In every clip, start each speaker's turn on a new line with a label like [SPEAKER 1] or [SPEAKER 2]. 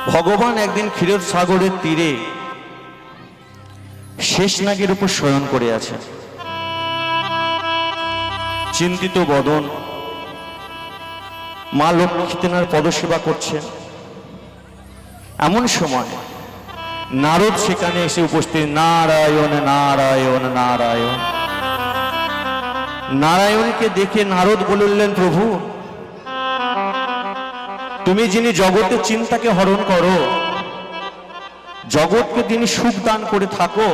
[SPEAKER 1] ভগবান একদিন ক্ষীর সাগরের তীরে শেষনাগের উপর শয়ন করে আছে। চিন্তিত বদন, মা লক্ষ্মী তেনার পদসেবা করছেন। এমন সময় নারদ সেখানে এসে উপস্থিত। নারায়ণ নারায়ণ নারায়ণ। নারায়ণকে দেখে নারদ বললেন, প্রভু তুমি যিনি জগতের চিন্তাকে হরণ করো, জগৎকে যিনি সুখ দান করে থাকো,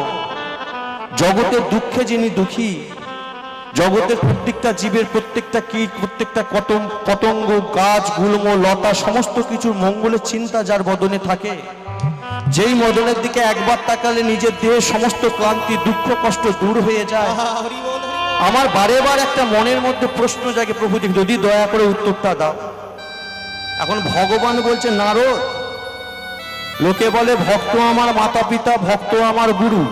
[SPEAKER 1] জগতের দুঃখে যিনি দুঃখী, জগতের প্রত্যেকটা জীবের প্রত্যেকটা কীট, প্রত্যেকটা পতঙ্গ, গাছ, গুল্ম, লতা সমস্ত কিছুর মঙ্গলের চিন্তা যার বদনে থাকে, যেই মদনের দিকে একবার তাকালে নিজের দেহের সমস্ত ক্লান্তি, দুঃখ, কষ্ট দূর হয়ে যায়। আমার বারে বার একটা মনের মধ্যে প্রশ্ন জাগে, প্রভু যদি দয়া করে উত্তরটা দাও। এখন ভগবান বলছে, নারদ, লোকে বলে ভক্ত আমার মাতা পিতা, ভক্ত আমার গুরু।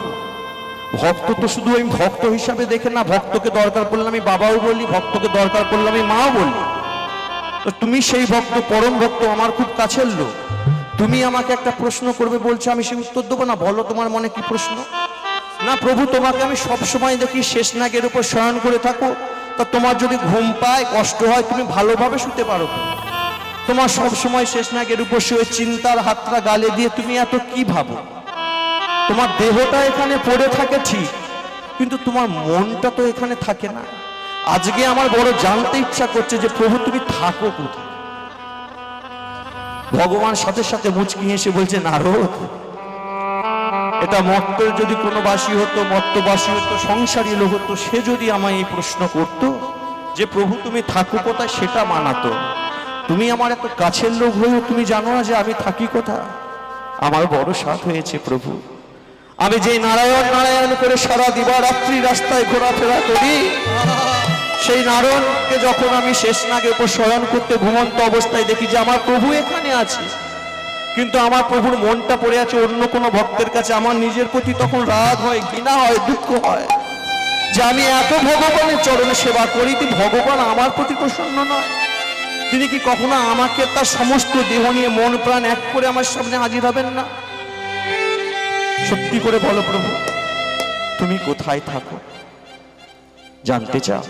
[SPEAKER 1] ভক্ত তো শুধু আমি ভক্ত হিসাবে দেখে না, ভক্তকে দরকার পড়লে আমি বাবাও বলি, ভক্তকে দরকার পড়লে আমি মাও বলি। তো তুমি সেই ভক্ত, পরম ভক্ত, আমার খুব কাছের লোক। তুমি আমাকে একটা প্রশ্ন করবে বলছো, আমি সে উত্তর দেবো না? বলো তোমার মনে কি প্রশ্ন? না প্রভু, তোমাকে আমি সবসময় দেখি শেষনাগের উপর শয়ন করে থাকো, তা তোমার যদি ঘুম পায়, কষ্ট হয়, তুমি ভালোভাবে শুতে পারো? তোমার সবসময় শেষনাগের উপর শুয়ে চিন্তার হাতটা গালে দিয়ে তুমি এত কি ভাবো? তোমার দেহটা এখানে পড়ে থাকে ঠিক, কিন্তু তোমার মনটা তো এখানে থাকে না। আজকে আমার বড় জানতে ইচ্ছা করছে যে প্রভু তুমি থাকো কোথায়? ভগবান সাথে সাথে মুচকি হেসে বলছে, নারদ, এটা মর্তের যদি কোনো বাসী হতো, মর্তবাসী হতো, সংসারী লোক হতো, সে যদি আমায় এই প্রশ্ন করত যে প্রভু তুমি থাকো কোথায়, সেটা মানাতো। তুমি আমার এত কাছের লোক হয়েও তুমি জানো না যে আমি থাকি কোথায়? আমার বড় সাথ হয়েছে প্রভু। আমি যে নারায়ণ নারায়ণ করে সারা দিবারাত্রি রাস্তায় ঘোরাফেরা করি, সেই নারায়ণকে যখন আমি শেষনাগের উপর শয়ন করতে ঘুমন্ত অবস্থায় দেখি যে আমার প্রভু এখানে আছে, কিন্তু আমার প্রভুর মনটা পড়ে আছে অন্য কোনো ভক্তের কাছে। আমার নিজের প্রতি তখন রাগ হয়, ঘৃণা হয়, দুঃখ হয় যে আমি এত ভগবানের চরণে সেবা করি, কিন্তু ভগবান আমার প্রতি প্রসন্ন নয়। তিনি কি কখনো আমাকে তার সমস্ত দেহ নিয়ে মন প্রাণ এক করে আমার সামনে হাজির হবেন না? সত্যি করে বলো প্রভু, তুমি কোথায় থাকো? জানতে চাও?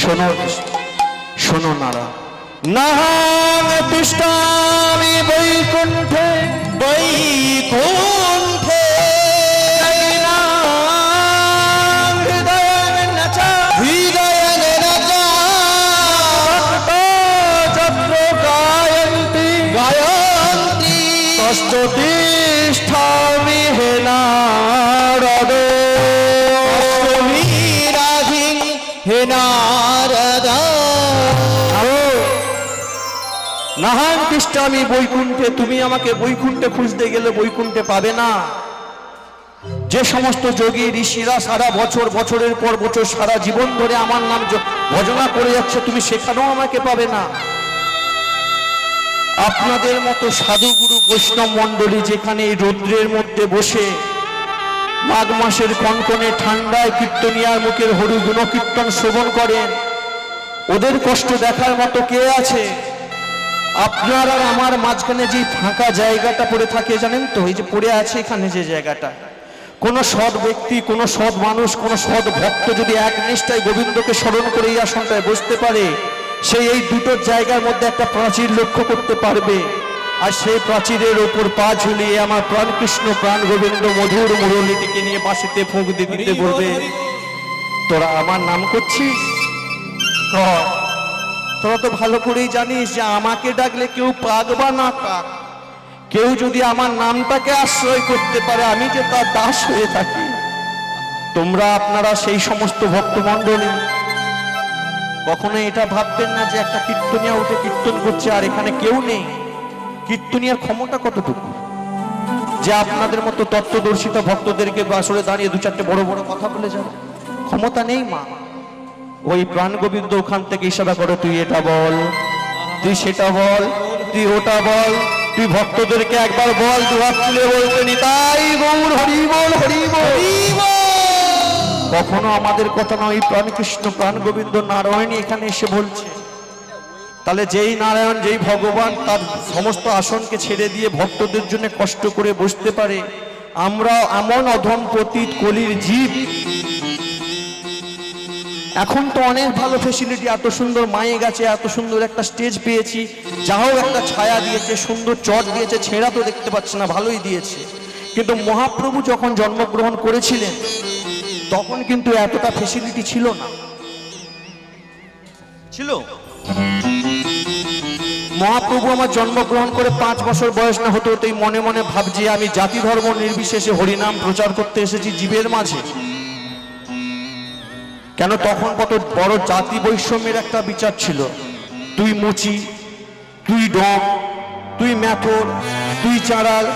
[SPEAKER 1] শোনো, শোনো নারা। নাহাং তিষ্ঠামি বৈকুণ্ঠে, বৈকুণ্ঠে তিষ্ঠামি হে নারদ, হে নারদ। নাহাং তিষ্ঠামি বৈকুণ্ঠে, তুমি আমাকে বৈকুণ্ঠে খুঁজতে গেলে বৈকুণ্ঠে পাবে না। যে সমস্ত যোগী ঋষিরা সারা বছর, বছরের পর বছর, সারা জীবন ধরে আমার নাম ভজনা করে যাচ্ছে, তুমি সেখানেও আমাকে পাবে না। আপনাদের মতো সাধুগুরু বৈষ্ণব মণ্ডলী যেখানে এই রৌদ্রের মধ্যে বসে মাঘ মাসের কনকনে ঠান্ডায় কীর্তনিয়ার মুখের হরি গুণকীর্তন শ্রবণ করেন, ওদের কষ্ট দেখার মতো কে আছে? আপনার আর আমার মাঝখানে যে ফাঁকা জায়গাটা পড়ে থাকে জানেন তো? এই যে পড়ে আছে এখানে যে জায়গাটা, কোন সৎ ব্যক্তি, কোন সৎ মানুষ, কোন সৎ ভক্ত যদি এক নিষ্ঠায় গোবিন্দকে স্মরণ করে এই আসনটায় বসতে পারে, সেই এই দুটো জায়গার মধ্যে একটা প্রাচীর লক্ষ্য করতে পারবে। আর সেই প্রাচীরের ওপর পা ঝুলিয়ে আমার প্রাণ কৃষ্ণ, প্রাণ গোবিন্দ মধুর মুরলীটিকে নিয়ে বাঁশিতে ফুঁক দিতে বলবে, তোরা আমার নাম করছিস? তোরা তো ভালো করেই জানিস যে আমাকে ডাকলে কেউ পাক বা না পাক, কেউ যদি আমার নামটাকে আশ্রয় করতে পারে, আমি যে তার দাস হয়ে থাকি। তোমরা আপনারা সেই সমস্ত ভক্তমণ্ডলী কখনো এটা ভাববেন না যে একটা কীর্তনিয়া উঠে কীর্তন করছে আর এখানে কেউ নেই। কীর্তনিয়ার ক্ষমতা কতটুকু যে আপনাদের মতো তত্ত্বদর্শিতা ভক্তদেরকে আসলে দাঁড়িয়ে দু চারটে বড় বড় কথা বলে যাবে? ক্ষমতা নেই মা। ওই প্রাণ গোবিন্দ ওখান থেকে ইশারা করে, তুই এটা বল, তুই সেটা বল, তুই ওটা বল, তুই ভক্তদেরকে একবার বল, দুহাত তুলে বলতে নিতাই গৌর হরি বল, হরি বল। কখনো আমাদের কথা নয়, প্রাণ কৃষ্ণ, প্রাণ গোবিন্দ নারায়ণী এখানে এসে বলছে। তাহলে যেই নারায়ণ, যেই ভগবান তার সমস্ত আসনকে ছেড়ে দিয়ে ভক্তদের জন্য কষ্ট করে বসতে পারে, আমরা এমন অধম পতিত কলির জীব। এখন তো অনেক ভালো ফেসিলিটি, এত সুন্দর মায়ে গেছে, এত সুন্দর একটা স্টেজ পেয়েছি, যাও একটা ছায়া দিয়েছে, সুন্দর চট দিয়েছে, ছেঁড়া তো দেখতে পাচ্ছি না, ভালোই দিয়েছে। কিন্তু মহাপ্রভু যখন জন্মগ্রহণ করেছিলেন তখন কিন্তু এতটা ফেসিলিটি ছিল না। ছিল? মহাপ্রভু আমার জন্মগ্রহণ করে 5 বছর বয়স না হতে হতেই মনে মনে ভাবছি আমি জাতি ধর্ম নির্বিশেষে হরিনাম প্রচার করতে এসেছি জীবের মাঝে। কেন তখন কত বড় জাতি বৈষম্যের একটা বিচার ছিল। তুই মুচি, তুই ডম, তুই ম্যাথর, তুই চাঁড়াল,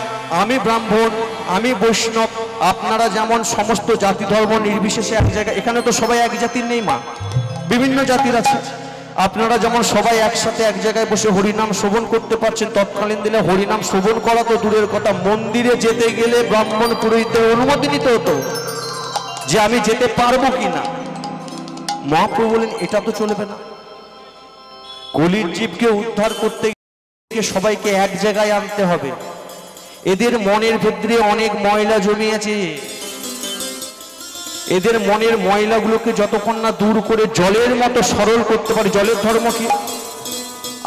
[SPEAKER 1] আমি ব্রাহ্মণ, আমি বৈষ্ণব। আপনারা যেমন সমস্ত জাতি ধর্ম নির্বিশেষে এক জায়গায়, এখানে তো সবাই এক জাতির নেই মা, বিভিন্ন জাতির আছে। আপনারা যেমন সবাই একসাথে এক জায়গায় বসে হরিনাম শ্রবণ করতে পারছেন, তৎকালীন দিনে হরিনাম শ্রবণ করা তো দূরের কথা, মন্দিরে যেতে গেলে ব্রাহ্মণ পুরোহিতের অনুমতি নিতে হতো যে আমি যেতে পারবো কিনা। মহাপ্রভু বলেন এটা তো চলবে না, কলির জীবকে উদ্ধার করতে গিয়ে সবাইকে এক জায়গায় আনতে হবে। এদের মনের ভেতরে অনেক ময়লা জমে আছে, এদের মনের ময়লাগুলোকে যতক্ষণ না দূর করে জলের মতো সরল করতে পারে। জলের ধর্ম কি?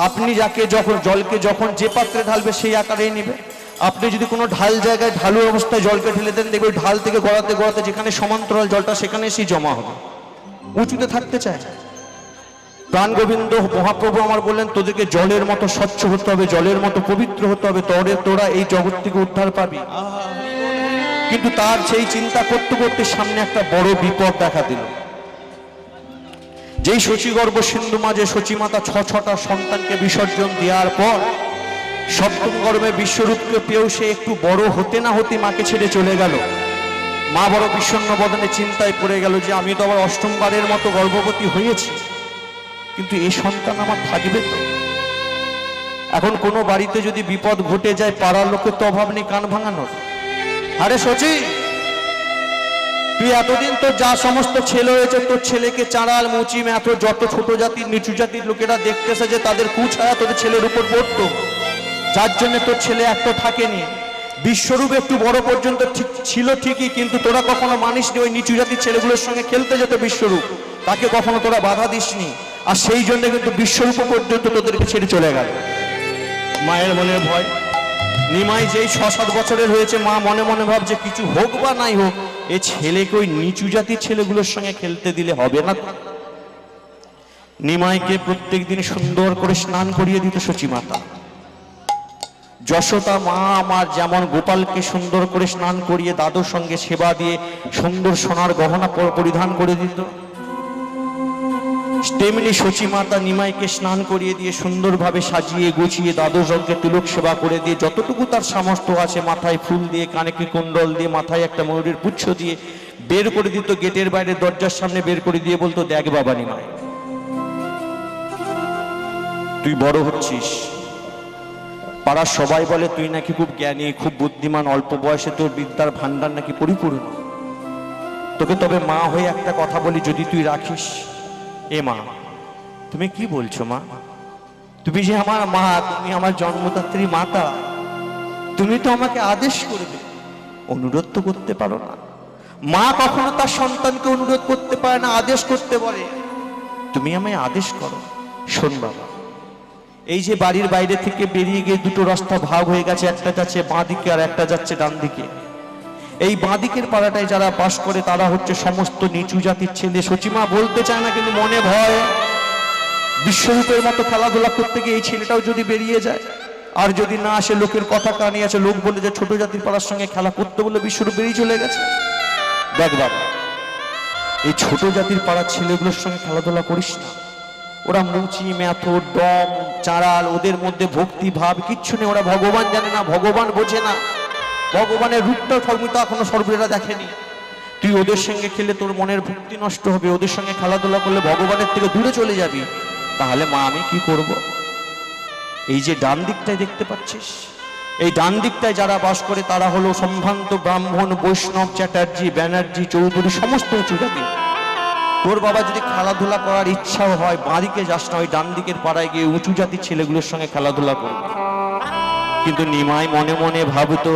[SPEAKER 1] আপনি যাকে যখন জলকে যখন যে পাত্রে ঢালবে সেই আকারেই নেবে। আপনি যদি কোনো ঢাল জায়গায় ঢালু অবস্থায় জলকে ঢেলে দেন, দেখবে ঢাল থেকে গড়াতে গড়াতে যেখানে সমান্তরাল জলটা সেখানে এসেই জমা হবে, উঁচুতে থাকতে চায়। প্রাণ গোবিন্দ মহাপ্রভু আমার বললেন তোদেরকে জলের মতো স্বচ্ছ হতে হবে, জলের মতো পবিত্র হতে হবে, তোরা এই জগৎ থেকে উদ্ধার পাবি। কিন্তু তার সেই চিন্তা করতে করতে সামনে একটা বড় বিপদ দেখা দিল। যেই শচীগর্ভ সিন্ধু মাঝে সচীমাতা 6টা সন্তানকে বিসর্জন দেওয়ার পর সপ্তম গর্ভে বিশ্বরূপকে পেয়েও সে একটু বড় হতে না হতে মাকে ছেড়ে চলে গেল। মা বড় বিষণ্ণ বদনে চিন্তায় পড়ে গেল যে আমি তো আবার অষ্টমবারের মতো গর্ভবতী হয়েছি, কিন্তু এই সন্তান আমার থাকবে তো? এখন কোনো বাড়িতে যদি বিপদ ঘটে যায় পাড়ার লোকের তো অভাব নেই কান ভাঙানোর। আরে সচি, তুই এতদিন তো যা সমস্ত ছেলে হয়েছে তোর ছেলেকে চাঁড়াল, মুচি, ম্যাথর যত ছোট জাতির নিচু জাতির লোকেরা দেখতেছে যে তাদের কুছায়া তোর ছেলের উপর পড়তো, যার জন্য তোর ছেলে একটা থাকেনি। বিশ্বরূপ একটু বড় পর্যন্ত ঠিক ছিল ঠিকই, কিন্তু তোরা কখনো মানিসনি ওই নিচু জাতির ছেলেগুলোর সঙ্গে খেলতে যেত বিশ্বরূপ, তাকে কখনো তোরা বাধা দিসনি। আর সেই জন্য কিন্তু বিশ্বরূপ পর্যন্ত তোদেরকে ছেড়ে চলে গেল। মায়ের মনে ভয়। নিমাই যেই 6-7 বছরের হয়েছে, মা মনে মনে ভাবছে কিছু হোক বা নাই হোক এ ছেলেকে ওই নিচু জাতির ছেলেগুলোর সঙ্গে খেলতে দিলে হবে না। নিমাইকে প্রত্যেক দিন সুন্দর করে স্নান করিয়ে দিত সচীমাতা। যশোদা মা আমার যেমন গোপালকে সুন্দর করে স্নান করিয়ে দাদুর সঙ্গে সেবা দিয়ে সুন্দর সোনার গহনা পরিধান করে দিত, তেমনি সচীমাতা নিমাইকে স্নান করিয়ে দিয়ে সুন্দরভাবে সাজিয়ে গুছিয়ে দাদুর সঙ্গে তিলক সেবা করে দিয়ে যতটুকু তার সামর্থ্য আছে মাথায় ফুল দিয়ে, কানে কুণ্ডল দিয়ে, মাথায় একটা ময়ূরের পুচ্ছ দিয়ে বের করে দিত, গেটের বাইরে দরজার সামনে বের করে দিয়ে বলতো দেখ বাবা নিমাই, তুই বড় হচ্ছিস, পাড়ার সবাই বলে তুই নাকি খুব জ্ঞানী, খুব বুদ্ধিমান, অল্প বয়সে তোর বিদ্যার ভান্ডার নাকি পরিপূর্ণ। তোকে তবে মা হয়ে একটা কথা বলি, যদি তুই রাখিস। এ মা, তুমি কি বলছো মা? তুমি যে আমার মা, তুমি আমার জন্মদাত্রী মাতা, তুমি তো আমাকে আদেশ করবে, অনুরোধ তো করতে পারো না। মা কখনো তার সন্তানকে অনুরোধ করতে পারে না, আদেশ করতে বলে। তুমি আমায় আদেশ করো। শোন বাবা, এই যে বাড়ির বাইরে থেকে বেরিয়ে গিয়ে দুটো রাস্তা ভাগ হয়ে গেছে, একটা যাচ্ছে বাঁ দিকে আর একটা যাচ্ছে ডান দিকে। এই বাঁ দিকের পাড়াটায় যারা বাস করে তারা হচ্ছে সমস্ত নিচু জাতির ছেলে। সচিমা বলতে চায় না, কিন্তু মনে ভয়, বিশ্বরূপের মতো খেলাধুলা করতে গিয়ে এই ছেলেটাও যদি বেরিয়ে যায়, আর যদি না আসে লোকের কথা কানে আছে, লোক বলে যে ছোট জাতির পাড়ার সঙ্গে খেলা করতে বলে বিশ্বরূপ বেরিয়ে চলে গেছে। দেখ বাবা, এই ছোট জাতির পাড়ার ছেলেগুলোর সঙ্গে খেলাধুলা করিস না। ওরা মুচি, ম্যাথর, ডম, চাঁড়াল, ওদের মধ্যে ভক্তি ভাব কিচ্ছু নেই। ওরা ভগবান জানে না, ভগবান বোঝে না, ভগবানের রূপটাও ঠকমিতা এখনো সর্বেরা দেখেনি। তুই ওদের সঙ্গে খেলে তোর মনের ভক্তি নষ্ট হবে, ওদের সঙ্গে খেলাধুলা করলে ভগবানের থেকে দূরে চলে যাবি। তাহলে মা আমি কি করব? এই যে ডান দিকটায় দেখতে পাচ্ছিস, এই ডান দিকটায় যারা বাস করে তারা হলো সম্ভ্রান্ত ব্রাহ্মণ, বৈষ্ণব, চ্যাটার্জি, ব্যানার্জি, চৌধুরী, সমস্ত উঁচু জাতি। তোর বাবা যদি খেলাধুলা করার ইচ্ছাও হয়, বাঁদিকে যাস না, ওই ডান দিকের পাড়ায় গিয়ে উঁচু জাতির ছেলেগুলোর সঙ্গে খেলাধুলা করবে। কিন্তু নিমাই মনে মনে ভাবতো,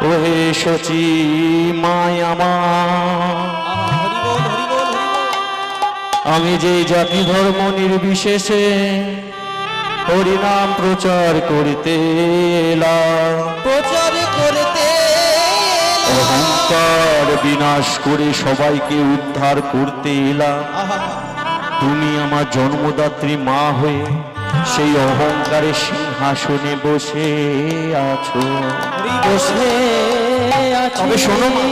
[SPEAKER 1] ওহে সচি মাই আমার, আমি যে জাতি ধর্ম নির্বিশেষে হরিনাম প্রচার করতে এলাম,
[SPEAKER 2] প্রচার করতে
[SPEAKER 1] অহংকার বিনাশ করে সবাইকে উদ্ধার করতে এলাম। তুমি আমার জন্মদাত্রী মা হয়ে সেই অহংকারের সিংহাসনে বসে আছো,
[SPEAKER 2] বসে
[SPEAKER 1] তবে শোনো মা,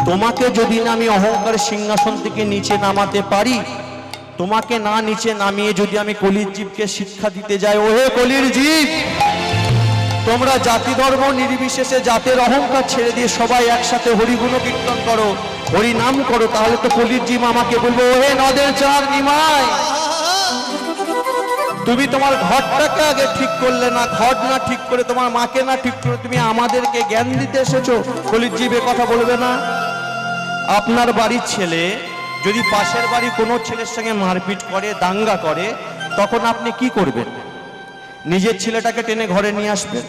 [SPEAKER 1] তোমাকে যদি না আমি অহংকারের সিংহাসন থেকে নিচে নামাতে পারি, তোমাকে না নিচে নামিয়ে যদি আমি কলির জীবকে শিক্ষা দিতে যাই, ওহে কলির জীব, তোমরা জাতি ধর্ম নির্বিশেষে জাতের অহংকার ছেড়ে দিয়ে সবাই একসাথে হরিগুণ কীর্তন করো, হরি নাম করো, তাহলে তো কলির জীব আমাকে বলবো, ওহে নদের চার নিমাই, তুমি তোমার ঘরটাকে আগে ঠিক করলে না, ঘর না ঠিক করে তোমার মাকে না ঠিক করে তুমি আমাদেরকে জ্ঞান দিতে এসেছো। কলির জীব এ কথা বলবে না? আপনার বাড়ির ছেলে যদি পাশের বাড়ি কোনো ছেলের সঙ্গে মারপিট করে, দাঙ্গা করে, তখন আপনি কি করবেন? নিজের ছেলেটাকে টেনে ঘরে নিয়ে আসবেন।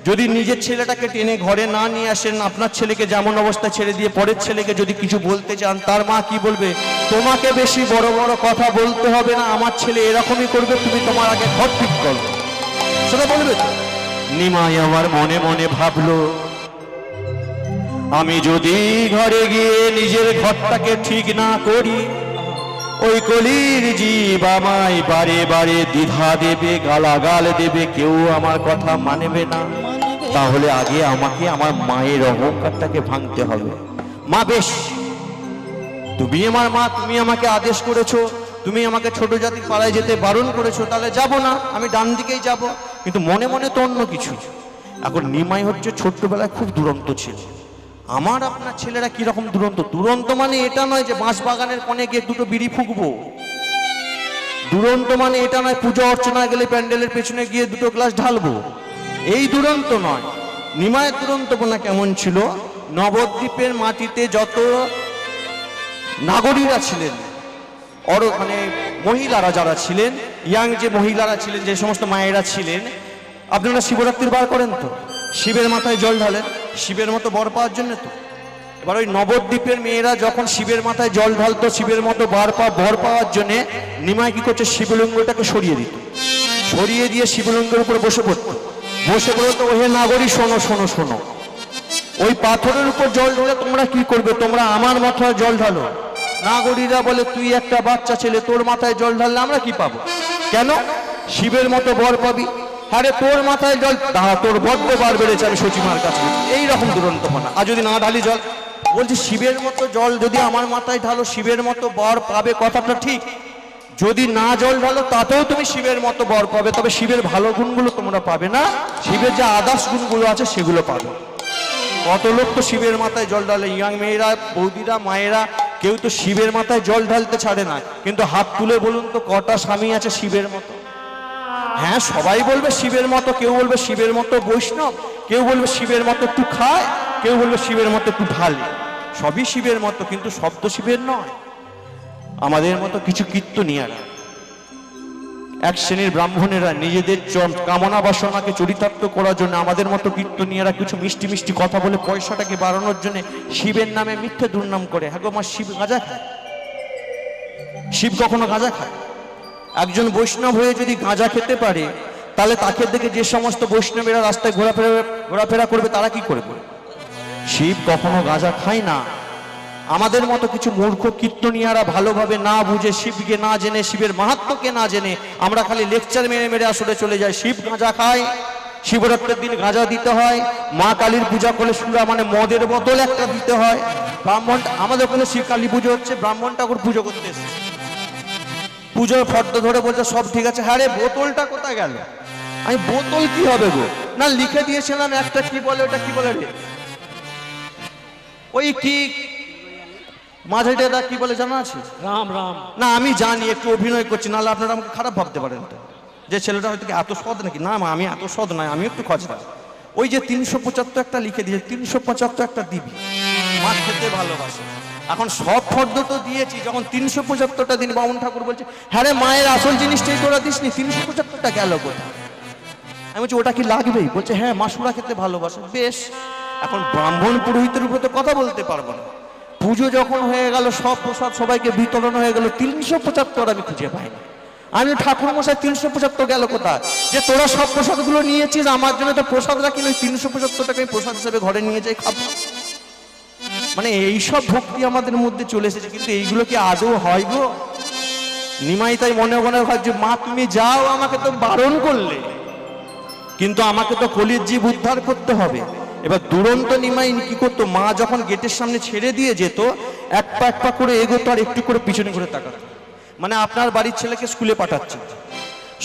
[SPEAKER 1] যদি নিজের ছেলেটাকে টেনে ঘরে না নিয়ে আসেন, আপনার ছেলেকে যেমন অবস্থা ছেড়ে দিয়ে পরের ছেলেকে যদি কিছু বলতে চান, তার মা কি বলবে? তোমাকে বেশি বড় বড় কথা বলতে হবে না, আমার ছেলে এরকমই করবে, তুমি তোমার আগে ঘর ঠিক করো, সেটা বলবে। নিমাই আমার মনে মনে ভাবলো, আমি যদি ঘরে গিয়ে নিজের ঘরটাকে ঠিক না করি, ওই কলির জীব আমায় বারে বারে দ্বিধা দেবে, গালাগাল দেবে, কেউ আমার কথা মানবে না। তাহলে আগে আমাকে আমার মায়ের অহংকারটাকে ভাঙতে হবে। মা বেশ, তুমি আমার মা, তুমি আমাকে আদেশ করেছো, তুমি আমাকে ছোট জাতির পাড়ায় যেতে বারণ করেছো, তাহলে যাব না, আমি ডান দিকেই যাব। কিন্তু মনে মনে তো অন্য কিছু। এখন নিমাই হচ্ছে ছোট্টবেলায় খুব দুরন্ত ছিল। আমার আপনার ছেলেরা কিরকম দুরন্ত? দুরন্ত মানে এটা নয় যে বাঁশ বাগানের কোণে গিয়ে দুটো বিড়ি ফুঁকবো। দুরন্ত মানে এটা নয় পূজা অর্চনা গেলে প্যান্ডেলের পেছনে গিয়ে দুটো গ্লাস ঢালবো, এই দুরন্ত নয়। নিমায়ের দুরন্তপনা কেমন ছিল? নবদ্বীপের মাটিতে যত নাগরীরা ছিলেন, মানে মহিলারা যারা ছিলেন, ইয়াং যে মহিলারা ছিলেন, যে সমস্ত মায়েরা ছিলেন, আপনারা শিবরাত্রির বার করেন তো, শিবের মাথায় জল ঢালেন শিবের মতো বর পাওয়ার জন্য তো। এবার ওই নবদ্বীপের মেয়েরা যখন শিবের মাথায় জল ঢালতো শিবের মতো বর পাওয়ার জন্য, নিমাই কি করছে? শিবলিঙ্গটাকে সরিয়ে দিত, সরিয়ে দিয়ে শিবলিঙ্গের উপরে বসে পড়তো। বসে পড়তো, ওহে নাগরী শোনো শোনো শোনো, ওই পাথরের উপর জল ঢেলে তোমরা কি করবে? তোমরা আমার মাথায় জল ঢালো। নাগরীরা বলে, তুই একটা বাচ্চা ছেলে, তোর মাথায় জল ঢাললে আমরা কি পাবো? কেন? শিবের মতো বর পাবি। আরে তোর মাথায় জল, দাঁড়া, তোর বড্ড বার বেড়েছে, আমি সচিমার কাছে। এইরকম দুরন্তপনা। আর যদি না ঢালি জল, বলছি শিবের মতো জল যদি আমার মাথায় ঢালো শিবের মতো বর পাবে, কথাটা ঠিক। যদি না জল ঢালো তাতেও তুমি শিবের মতো বর পাবে, তবে শিবের ভালো গুণগুলো তোমরা পাবে না, শিবের যে আদার্স গুণগুলো আছে সেগুলো পাবে। কত লোক তো শিবের মাথায় জল ঢালে, ইয়াং মেয়েরা, বৌদিরা, মায়েরা, কেউ তো শিবের মাথায় জল ঢালতে ছাড়ে না। কিন্তু হাত তুলে বলুন তো, কটা স্বামী আছে শিবের মতো? হ্যাঁ, সবাই বলবে শিবের মতো, কেউ বলবে শিবের মতো বৈষ্ণব, কেউ বলবে শিবের মতো একটু খায়, কেউ বলবে শিবের মতো একটু ঢালে। সবই শিবের মতো, কিন্তু সব তো শিবের নয়। আমাদের মতো কিছু কীর্তনিয়ারা, এক শ্রেণীর ব্রাহ্মণেরা নিজেদের কামনা বাসনাকে চরিতার্থ করার জন্য, আমাদের মতো কীর্তনিয়ারা কিছু মিষ্টি মিষ্টি কথা বলে পয়সাটাকে বাড়ানোর জন্য শিবের নামে মিথ্যে দুর্নাম করে। হ্যাঁ গো মা, শিব গাঁজা খায়? শিব কখনো গাঁজা খায়? একজন বৈষ্ণব হয়ে যদি গাঁজা খেতে পারে, তাহলে তাকে দেখে যে সমস্ত বৈষ্ণবেরা রাস্তায় ঘোরাফেরা করবে, তারা কি করবে? শিব কখনো গাঁজা খায় না। আমাদের মতো কিছু মূর্খ কীর্তনিয়ারা ভালোভাবে না বুঝে, শিবকে না জেনে, শিবের মাহাত্ম্যকে না জেনে, আমরা খালি লেকচার মেরে মেরে আসলে চলে যাই। শিব গাঁজা খায়, শিবরাত্রির দিন গাঁজা দিতে হয়, মা কালীর পূজা করলে সুরা মানে মদের বোতল একটা দিতে হয়। ব্রাহ্মণ, আমাদের ওখানে শিব কালী পুজো হচ্ছে, ব্রাহ্মণ ঠাকুর পুজো করতে এসেছে, পুজোর ফর্দ ধরে বলছে সব ঠিক আছে। হ্যাঁ রে, বোতলটা কোথায় গেল? আমি বোতল কি হবে গো? না লিখে দিয়েছিলাম একটা, কি বলে ওটা, কি বলে রে, ওই কি মাঝেটা কি বলে জানা আছে?
[SPEAKER 2] রাম রাম।
[SPEAKER 1] না আমি জানি, একটু অভিনয় করছি, নাহলে আপনারা আমাকে খারাপ ভাবতে পারেন যে ছেলেটা হয়তো এত সৎ নাকি। না মা, আমি এত সৎ নয়, আমি একটু খচরা। ওই যে 375 একটা লিখে দিয়েছে, 375 একটা দিবি। মা খেতে ভালোবাসে, এখন সব ফর্দ তো দিয়েছি, যখন 375টা দিন বামুন ঠাকুর বলছে হ্যাঁ রে মায়ের আসল জিনিসটাই তোরা দিসনি, 375টা গেল কোথায়? আমি বলছি ওটা কি লাগবেই? বলছে হ্যাঁ মাসুরা খেতে ভালোবাসে। বেশ, এখন ব্রাহ্মণ পুরোহিতের উপর তো কথা বলতে পারবো না। পুজো যখন হয়ে গেল, সব প্রসাদ সবাইকে বিতরণ হয়ে গেল, 375 আমি খুঁজে পাইনি। আমি ঠাকুর মশাই 375 গেল কোথায়? যে তোরা সব প্রসাদগুলো নিয়েছিস, আমার জন্য তো প্রসাদ রাখি, 375 টাকা আমি প্রসাদ হিসেবে ঘরে নিয়ে যাই খাবো। মানে এইসব ভক্তি আমাদের মধ্যে চলে এসেছে, কিন্তু এইগুলো কি আদৌ হয় গো? নিমাই তাই মনে মনে হয় যে মা তুমি যাও, আমাকে তো বারণ করলে, কিন্তু আমাকে তো কলির জীব উদ্ধার করতে হবে। এবার দুরন্ত নিমাই কি করতো, মা যখন গেটের সামনে ছেড়ে দিয়ে যেত, এক পা করে এগোতো আর একটু করে পিছনে করে তাকাতো। মানে আপনার বাড়ির ছেলেকে স্কুলে পাঠাচ্ছে,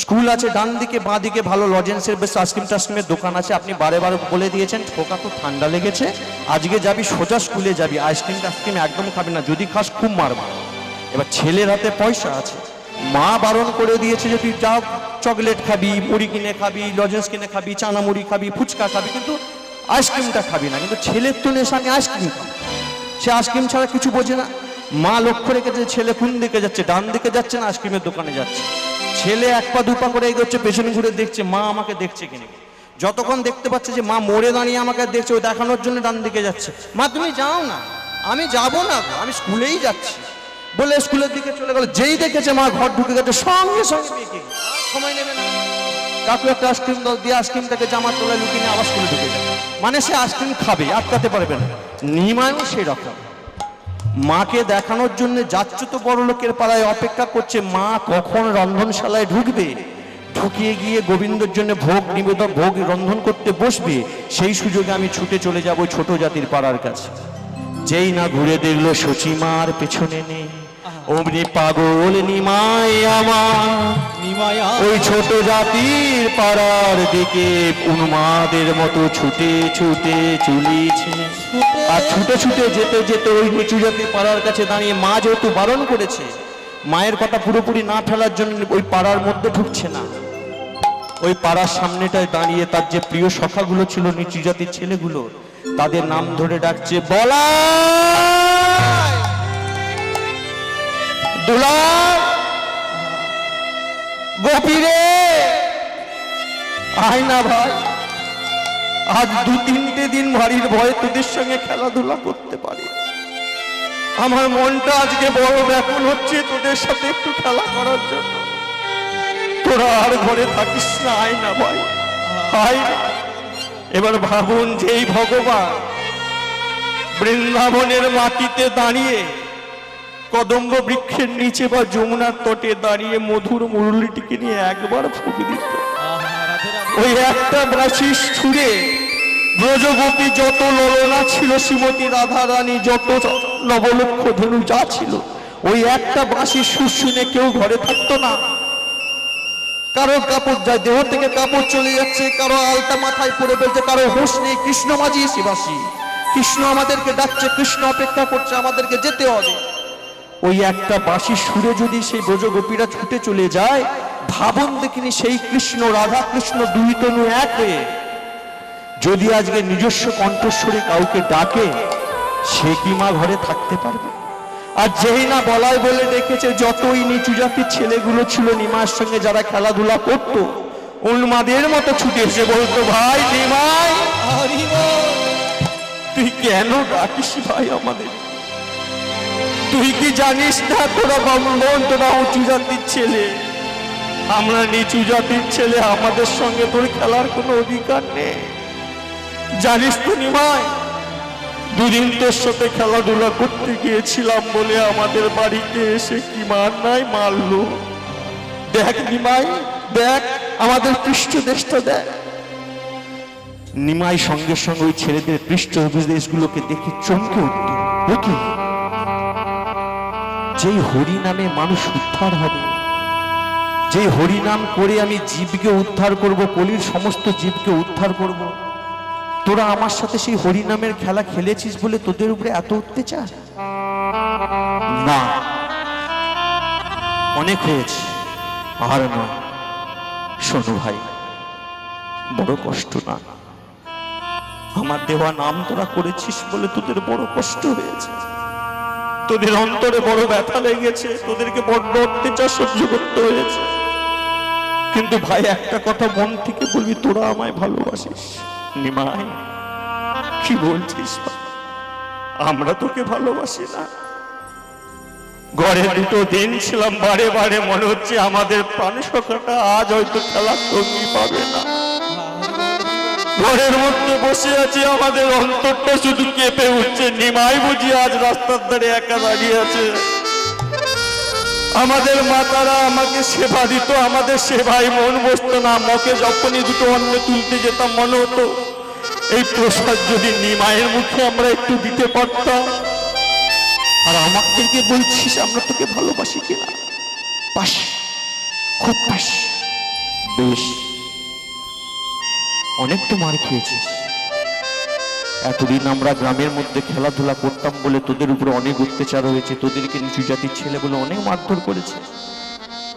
[SPEAKER 1] স্কুল আছে ডান দিকে, বাঁ দিকে ভালো লজেন্সের বেশ আইসক্রিম টাইসক্রিমের দোকান আছে, আপনি বারে বারে বলে দিয়েছেন খোকা তো ঠান্ডা লেগেছে, আজকে যাবি সোজা স্কুলে যাবি, আইসক্রিম টাইসক্রিম একদম খাবি না, যদি খাস খুব মারবা। এবার ছেলের হাতে পয়সা আছে, মা বারণ করে দিয়েছে যে তুই যা চকলেট খাবি, মুড়ি কিনে খাবি, লজেন্স কিনে খাবি, চানা মুড়ি খাবি, ফুচকা খাবি, কিন্তু আইসক্রিমটা খাবি না। কিন্তু ছেলের তো নেশা, আমি আইসক্রিম খাবো, সে আইসক্রিম ছাড়া কিছু বোঝে না। মা লক্ষ্য রেখেছে ছেলে কোন দিকে যাচ্ছে, ডান দিকে যাচ্ছে না আইসক্রিমের দোকানে যাচ্ছে। ছেলে এক পা দু পা করে এগোচ্ছে, পেছনে ঘুরে দেখছে মা আমাকে দেখছে কিনা। যতক্ষণ দেখতে পাচ্ছে যে মা মোড়ে দাঁড়িয়ে আমাকে দেখছে, ওই দেখানোর জন্য ডান দিকে যাচ্ছে। মা তুমি যাও না, আমি যাব না, আমি স্কুলেই যাচ্ছি বলে স্কুলের দিকে চলে গেল। যেই দেখেছে মা ঘর ঢুকে গেছে, সঙ্গে সঙ্গে মেয়েকে সময় নেবে না, কাকু একটা আইসক্রিম দাও দিয়ে আইসক্রিমটাকে জামার তলায় লুকিয়ে নিয়ে আবার স্কুলে ঢুকে যায়। মানে সে আইসক্রিম খাবে, আটকাতে পারবে না। নিমায়ও সেই রকম, মাকে দেখানোর জন্য যাচ্ছ তো বড় লোকের পাড়ায়, অপেক্ষা করছে মা কখন রন্ধনশালায় ঢুকবে, ঢুকিয়ে গিয়ে গোবিন্দর জন্য ভোগ নিবেদন, ভোগ রন্ধন করতে বসবে। সেই সুযোগে আমি ছুটে চলে যাব ছোট জাতির পাড়ার কাছে। যেই না ঘুরে দেখলো সচিমার পেছনে নেই, অমনি পাগল নিমাই আমার ওই ছোট জাতির পাড়ার দিকে উন্মাদের মতো ছুটে ছুটে চলেছে। আর ছুটে ছুটে যেতে যেতে ওই নিচু জাতির পাড়ার কাছে দাঁড়িয়ে, মা যেহেতু বারণ করেছে, মায়ের কথা পুরোপুরি না ফেলার জন্য ওই পাড়ার মধ্যে ঢুকছে না। ওই পাড়ার সামনেটায় দাঁড়িয়ে তার যে প্রিয় সখাগুলো ছিল, নিচু জাতির ছেলেগুলো, তাদের নাম ধরে ডাকছে, বলা দুলা গোপীরে আয় না ভাই, আজ 2-3টে দিন বাড়ির ভয়ে তোদের সঙ্গে খেলাধুলা করতে পারি, আমার মনটা আজকে বড় ব্যাকুল হচ্ছে তোদের সাথে একটু খেলা করার জন্য, তোরা আর ঘরে থাকিস না, আয় না ভাই আয় না। এবার ভাবুন, যেই ভগবান বৃন্দাবনের মাটিতে দাঁড়িয়ে, কদম্ব বৃক্ষের নিচে বা যমুনার তটে দাঁড়িয়ে মধুর মুরলিটিকে নিয়ে একবার ফুঁকে দিত, ওই একটা বাঁশির সুরে ব্রজগোপী যত ললনা ছিল, শ্রীমতী রাধা রানী যত নবলক্ষ ধনু যা ছিল, ওই একটা বাঁশির সুর শুনে কেউ ঘরে থাকতো না। কারো কাপড় যায়, দেহ থেকে কাপড় চলে যাচ্ছে, কারো আলতা মাথায় পড়ে ফেলছে, কারো হুঁশ নেই। কৃষ্ণ মাঝিয়েছি বাঁশি, কৃষ্ণ আমাদেরকে ডাকছে, কৃষ্ণ অপেক্ষা করছে, আমাদেরকে যেতে হবে। ওই একটা বাঁশির সুরে যদি সেই ব্রজগোপীরা ছুটে চলে যায়, ভাবুন দেখিনি সেই কৃষ্ণ রাধা কৃষ্ণ দুই তনু এক হয়ে যদি আজকে নিজস্ব কণ্ঠস্বরে কাউকে ডাকে, সে কি মা ঘরে থাকতে পারবে? আর যেই না বলায় বলে ডেকেছে, যতই নিচু জাতির ছেলেগুলো ছিল নিমার সঙ্গে যারা খেলাধুলা করত, উন্মাদের মতো ছুটে এসে বলতো, ভাই নিমাই তুই কেন ডাকিস ভাই আমাদের? তুই কি জানিস না তোরা ব্রাহ্মণ, তোরা উঁচু জাতির ছেলে, আমরা নিচু জাতির ছেলে, আমাদের সঙ্গে তোর খেলার কোনো অধিকার নেই। জানিস তো নিমাই, দুদিন তোর সাথে খেলাধুলা করতে গিয়েছিলাম বলে আমাদের বাড়িতে এসে কি মার নাই মারলো। দেখ নিমাই, দেখ আমাদের পৃষ্ঠদেশটা দেখ। নিমাই সঙ্গে সঙ্গে ওই ছেলেদের পৃষ্ঠদেশগুলোকে দেখে চমকে উঠত। ওকে, যেই হরি নামে মানুষ উদ্ধার হবে, যেই হরি নাম করে আমি জীবকে উদ্ধার করব, কলির সমস্ত জীবকে উদ্ধার করব, তোরা আমার সাথে সেই হরি নামের খেলা খেলেছিস বলে তোদের উপরে এত অত্যাচার? না, অনেক হয়েছে, আর নয়। শোনো ভাই, বড় কষ্ট না, আমার দেওয়া নাম তোরা করেছিস বলে তোদের বড় কষ্ট হয়েছে, তোদের অন্তরে বড় ব্যথা লেগেছে, তোদেরকে বড্ড অত্যাচার সহ্য করতে হয়েছে, কিন্তু ভাই একটা কথা মন থেকে বলবি, তোরা আমায় ভালোবাসিস। নিমাই কি বলছিস? আমরা তোকে ভালোবাসি না? ঘরে দুটো দিন ছিলাম, বারে বারে মনে হচ্ছে আমাদের প্রাণ সখাটা আজ হয়তো খেলার সঙ্গী পাবে না। ঘরের মধ্যে বসে আছি, আমাদের অন্তরটা শুধু কেঁপে উঠছে। নিমাই বুঝি আজ রাস্তার ধারে একা দাঁড়িয়ে আছে। আমাদের মাতারা আমাকে সেবা দিত, আমাদের সেবায় মন বসতো না। মুখে যখনই দুটো অন্ন তুলতে যেতাম মনে হতো এই প্রসাদ যদি নিমাইয়ের মুখে আমরা একটু দিতে পারতাম। আর আমাদেরকে বলছিস আমরা তোকে ভালোবাসি কিনা? পাস, খুব পাস। বেশ, অনেক তো মার খেয়েছিস। এতদিন আমরা গ্রামের মধ্যে খেলাধুলা করতাম বলে তোদের উপরে অনেক অত্যাচার হয়েছে, তোদেরকে নিচু জাতির ছেলে বলে অনেক মারধর করেছে।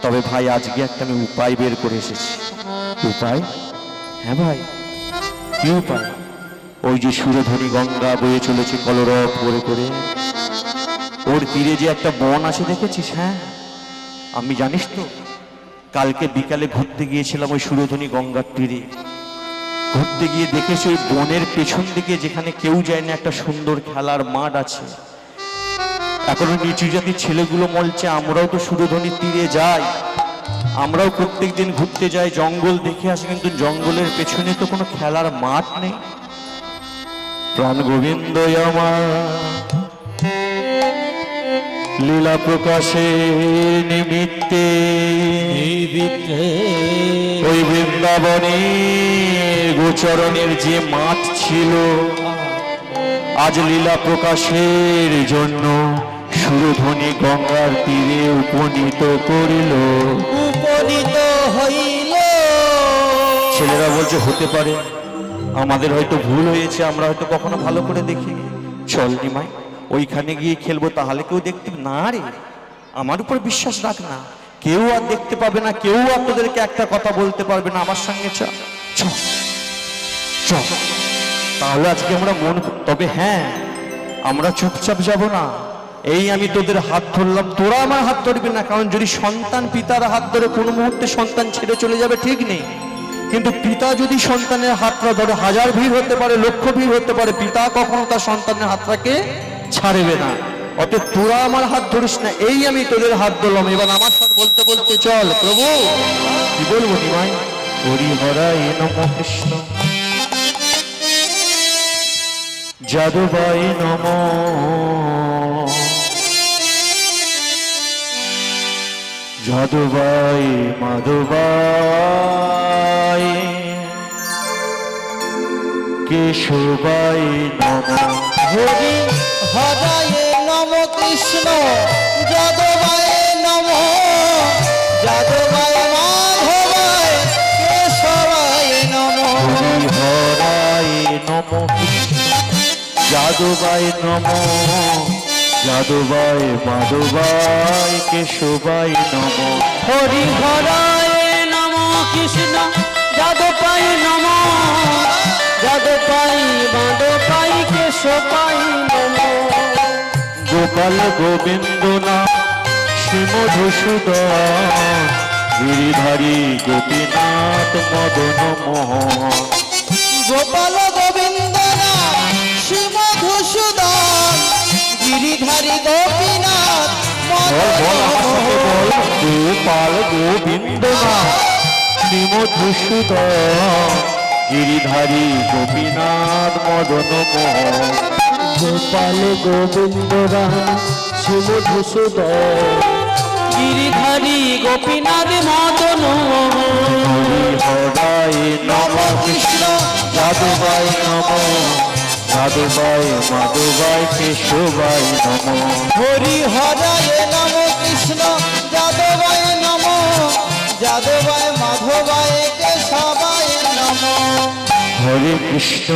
[SPEAKER 1] তবে ভাই আজকে একটা আমি উপায় বের করে এসেছি। উপায়? হ্যাঁ ভাই, কি উপায়? ওই যে সুরধনী গঙ্গা বয়ে চলেছে কলরব করে করে, ওর তীরে যে একটা বন আছে দেখেছিস? হ্যাঁ, আমি জানিস তো কালকে বিকালে ঘুরতে গিয়েছিলাম ওই সুরধনী গঙ্গার তীরে। ঘুরতে গিয়ে দেখেছি ওই বনের পেছন দিকে যেখানে কেউ যায় না একটা সুন্দর খেলার মাঠ আছে। এখন ওই নিচু জাতির ছেলেগুলো বলছে আমরাও তো সুরধনীর তীরে যাই, আমরাও প্রত্যেক দিন ঘুরতে যাই, জঙ্গল দেখে আসি, কিন্তু জঙ্গলের পেছনে তো কোনো খেলার মাঠ নেই। প্রাণ গোবিন্দ আমার লীলা প্রকাশের নিমিত্তে ওই বৃন্দাবনের গোচরণের যে মাঠ ছিল আজ লীলা প্রকাশের জন্য সুরধনী গঙ্গার তীরে উপনীত করিল।
[SPEAKER 2] উপনীত হইল।
[SPEAKER 1] ছেলেরা বলছে হতে পারে আমাদের হয়তো ভুল হয়েছে, আমরা হয়তো কখনো ভালো করে দেখিনি। চল নিমাই, ওইখানে গিয়ে খেলবো, তাহলে কেউ দেখতে না। রে আমার উপর বিশ্বাস রাখ না, কেউ আর দেখতে পাবে না, কেউ আর তোদেরকে একটা কথা বলতে পারবে না। আমার সঙ্গে চল চল চল, তাহলে আজকে আমরা মন। তবে হ্যাঁ, আমরা চুপচাপ যাব না। এই আমি তোদের হাত ধরলাম, তোরা আমার হাত ধরবি না, কারণ যদি সন্তান পিতার হাত ধরে কোনো মুহূর্তে সন্তান ছেড়ে চলে যাবে ঠিক নেই, কিন্তু পিতা যদি সন্তানের হাতটা ধরে, হাজার ভিড় হতে পারে, লক্ষ ভিড় হতে পারে, পিতা কখনো তার সন্তানের হাতটাকে ছাড়বে না। অতএব তোরা আমার হাত ধরিস না, এই আমি তোদের হাত ধরলাম। এবার আমার সাথে বলতে বলতে চল। প্রভু কি বলবো নিমাই? হরি হরায় নম কৃষ্ণ, যাদবাই নম, যাদবাই মাধবাই, কেশবাই নম।
[SPEAKER 2] হরি হরায় নম কৃষ্ণ, যাদবায় নম, যাদবায় মাধবায়, কেশবায় নম।
[SPEAKER 1] হরি হরায় নম কৃষ্ণ, যাদবায় নম, যাদবায় মাধবায়, কেশবায় নম।
[SPEAKER 2] হরি হরায় নম কৃষ্ণ, যাদবায় নম, যাদবায় মাধবায়, কেশবায় নম।
[SPEAKER 1] গোপাল গোবিন্দ নাম শ্রীমধুসূদন, গিরিধারী গোপীনাথ মদন মোহন।
[SPEAKER 2] গোপাল গোবিন্দ নাম শ্রীমধুসূদন, গিরিধারী গোপীনাথ
[SPEAKER 1] বল আমার সাথে বল। গোপাল গোবিন্দ নাম শ্রীমধুসূদন, গিরিধারী গোপীনাথ মদন মোহন।
[SPEAKER 2] গোপাল গোবিন্দ রাম শ্রীমধুসূদন, গিরিধারী গোপীনাথ মদন মোহন।
[SPEAKER 1] হরি হরায় নম কৃষ্ণ, যাদবায় নম, যাদবায় মাধবায়, কেশবায় নম।
[SPEAKER 2] হরি হরায় নম কৃষ্ণ, যাদবায় নম, যাদবায় মাধবায়, কেশবায় নম।
[SPEAKER 1] হরে কৃষ্ণ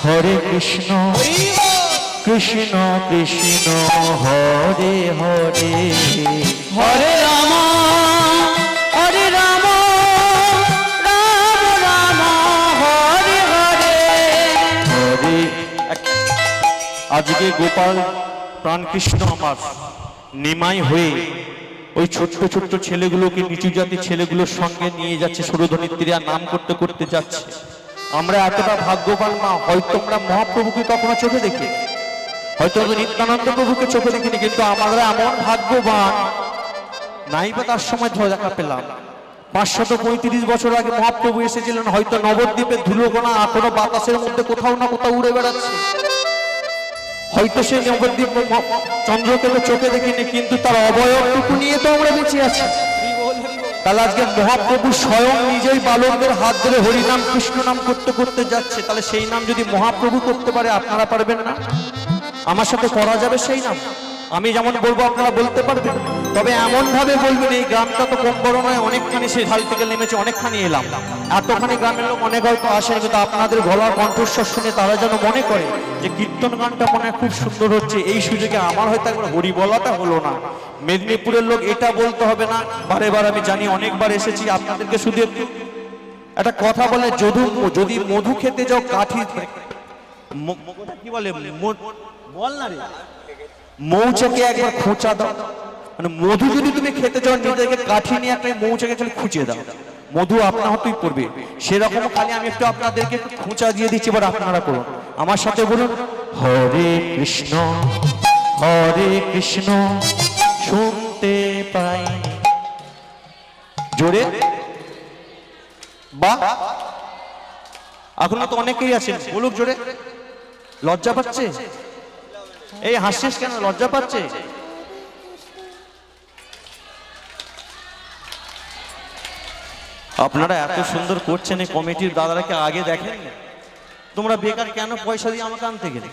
[SPEAKER 1] হরে কৃষ্ণ,
[SPEAKER 2] হরি বল।
[SPEAKER 1] কৃষ্ণ কৃষ্ণ হরে হরে,
[SPEAKER 2] হরে রাম হরে রাম, রাম রাম হরে হরে।
[SPEAKER 1] হরে। আজকে গোপাল প্রাণকৃষ্ণ আমার নিমাই হয়ে ওই ছোট্ট ছোট্ট ছেলেগুলোকে নিচু জাতির ছেলেগুলোর সঙ্গে নিয়ে যাচ্ছে, সুরধ্বনিত্রীরা নাম করতে করতে যাচ্ছে। আমরা এতটা ভাগ্যবান না, হয়তো আমরা মহাপ্রভুকে কখনো চোখে দেখি, হয়তো নিত্যানন্দ প্রভুকে চোখে দেখিনি, কিন্তু আমরা এমন ভাগ্যবান নাই বা তার সময় দেখা পেলাম। 535 বছর আগে মহাপ্রভু এসেছিলেন, হয়তো নবদ্বীপের ধুলোকণা এখনো বাতাসের মধ্যে কোথাও না কোথাও উড়ে বেড়াচ্ছে। হয়তো সেই নবদ্বীপ চন্দ্রকেতু চোখে দেখিনি, কিন্তু তার অবয়বটুকু নিয়ে তো আমরা বেঁচে আছি। তাহলে আজকে মহাপ্রভু স্বয়ং নিজেই বালকদের হাত ধরে হরিনাম কৃষ্ণ নাম করতে করতে যাচ্ছে, তাহলে সেই নাম যদি মহাপ্রভু করতে পারে, আপনারা পারবেন না? আমার সাথে করা যাবে সেই নাম? আমি যেমন বলবো আপনারা বলতে পারবেন, তবে এমন ভাবে বলবেন এই গ্রামটা তো কম বড় নয়, অনেকখানি সেই ঢাল থেকে নেমেছে, অনেকখানি এলাম, এতখানি গ্রামের লোক অনেক হয়তো আসে, কিন্তু আপনাদের গলার কণ্ঠস্বর শুনে তারা যেন মনে করে যে কীর্তন গানটা মনে হয় খুব সুন্দর হচ্ছে। এই সুযোগে আমার হয়তো একবার হরি বলাটা হলো না। মেদিনীপুরের লোক এটা বলতে হবে না, বারে বার আমি জানি, অনেকবার এসেছি, আপনাদেরকে শুধু একটু একটা কথা বলে, যদি মধু খেতে যাও কাঠি কি বলে বল না রে, মৌচাকে একবার খোঁচা দাও, মানে মধু যদি তুমি খেতে চাও নিজেকে কাঠি নিয়ে একটা মৌচাকে চলে খুঁচিয়ে দাও, মধু আপনা হতেই পড়বে। সেরকম খালি আমি একটু আপনাদেরকে একটু খোঁচা দিয়ে দিচ্ছি, এবার আপনারা করুন আমার সাথে, বলুন হরে কৃষ্ণ শুনতে পাই জোরে, বা এখনো তো অনেকেই আছেন, বলুক জোরে। লজ্জা পাচ্ছে? এই হাসিস কেন, লজ্জা পাচ্ছে? আপনারা এত সুন্দর করছেন, এই কমিটির দাদারাকে আগে দেখেন, তোমরা বেকার কেন পয়সা দিয়ে আমাকে আনতে গেলে?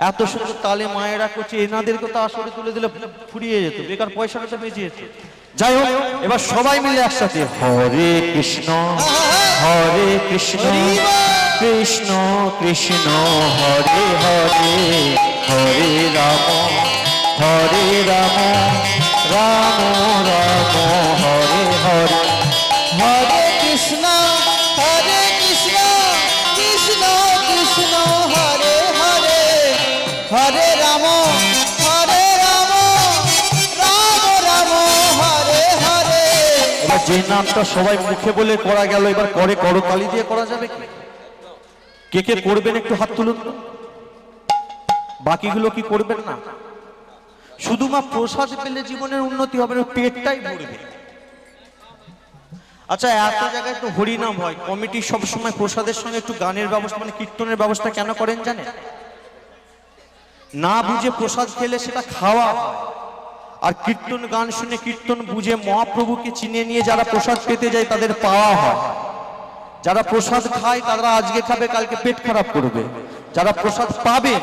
[SPEAKER 1] এত সুন্দর তালে মায়েরা করছে, এনাদেরকে তো আসলে তুলে দিলে ফুরিয়ে যেত, বেকার পয়সাটা তো বেঁচে যেত। যাই হোক, এবার সবাই মিলে একসাথে হরে কৃষ্ণ কৃষ্ণ কৃষ্ণ হরে হরে, হরে রাম রাম রাম হরে হরে,
[SPEAKER 2] হরে কৃষ্ণ কৃষ্ণ কৃষ্ণ হরে হরে, হরে রাম রাম রাম হরে হরে।
[SPEAKER 1] এবার যে নামটা সবাই মুখে বলে করা গেল, এবার করে করতালি দিয়ে করা যাবে কি? কে কে করবেন একটু হাত তুলুন তো, বাকিগুলো কি করবেন না? শুধুমাত্র প্রসাদ পেলে জীবনের উন্নতি হবে না, পেটটাই ভরবে। আচ্ছা, এত জায়গায় তো হরিনাম হয়, কমিটি সবসময় প্রসাদের সঙ্গে একটু গানের ব্যবস্থা, মানে কীর্তনের ব্যবস্থা কেন করেন জানেন? না বুঝে প্রসাদ খেলে সেটা খাওয়া হয়, আর কীর্তন গান শুনে কীর্তন বুঝে মহাপ্রভুকে চিনে নিয়ে যারা প্রসাদ পেতে যায় তাদের পাওয়া হয়। যারা প্রসাদ খায় তারা আজকে খাবে, কালকে পেট খারাপ করবে। যারা প্রসাদ পাবে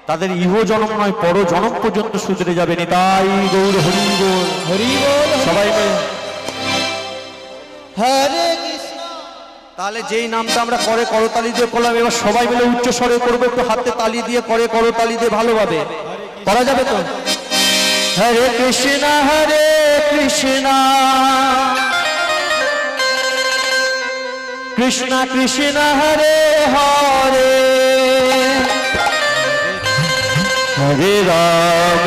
[SPEAKER 1] তাদের ইহ জন্ম নয় পর জন্ম পর্যন্ত সুধরে যাবে। নিতাই গৌর হরি বল,
[SPEAKER 2] হরি বল,
[SPEAKER 1] সবাই মিলে
[SPEAKER 2] হরে কৃষ্ণ।
[SPEAKER 1] তাহলে যেই নামটা আমরা করে করতালি দিয়ে করলাম, এবার সবাই মিলে উচ্চ স্বরে করবো, একটু হাতে তালি দিয়ে করে করতালি দিয়ে ভালোভাবে করা যাবে তো? হরে কৃষ্ণ কৃষ্ণ কৃষ্ণ হরে হরে, হরে রাম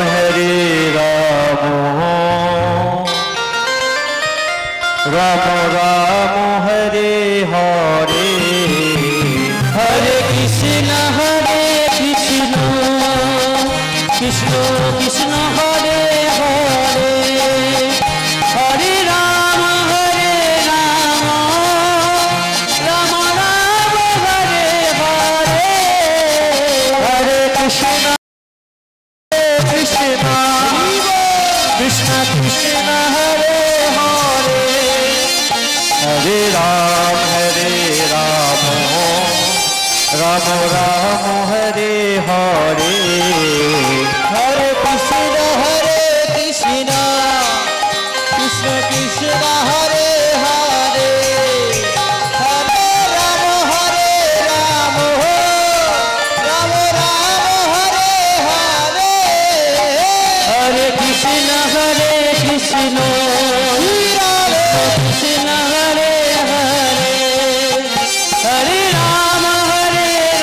[SPEAKER 1] রাম রাম হরে হরে,
[SPEAKER 2] হরে কৃষ্ণ কৃষ্ণ কৃষ্ণ হরে হরে, হরে রাম রাম রাম হরে হরে,
[SPEAKER 1] হরে কৃষ্ণ কৃষ্ণ কৃষ্ণ কৃষ্ণ হরে হরে, হরে রাম রাম রাম হরে হরে,
[SPEAKER 2] হরে কৃষ্ণ কৃষ্ণ কৃষ্ণ হরে হরে, হরে রাম রাম রাম হরে হরে,
[SPEAKER 1] হরে কৃষ্ণ
[SPEAKER 2] কৃষ্ণ কৃষ্ণ হরে হরে, হরে রাম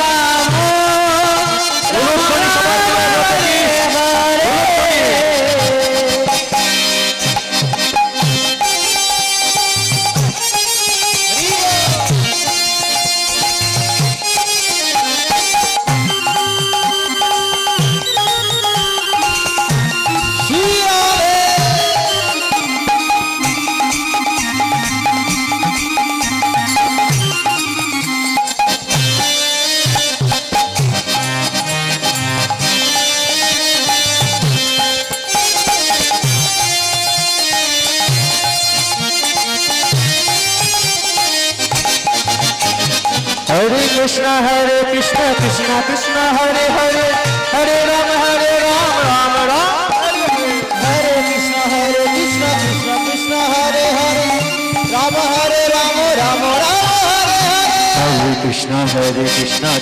[SPEAKER 2] রাম हरे कृष्ण कृष्ण कृष्ण हरे हरे हरे राम राम राम हरे कृष्ण कृष्ण कृष्ण हरे हरे राम राम राम हरे कृष्ण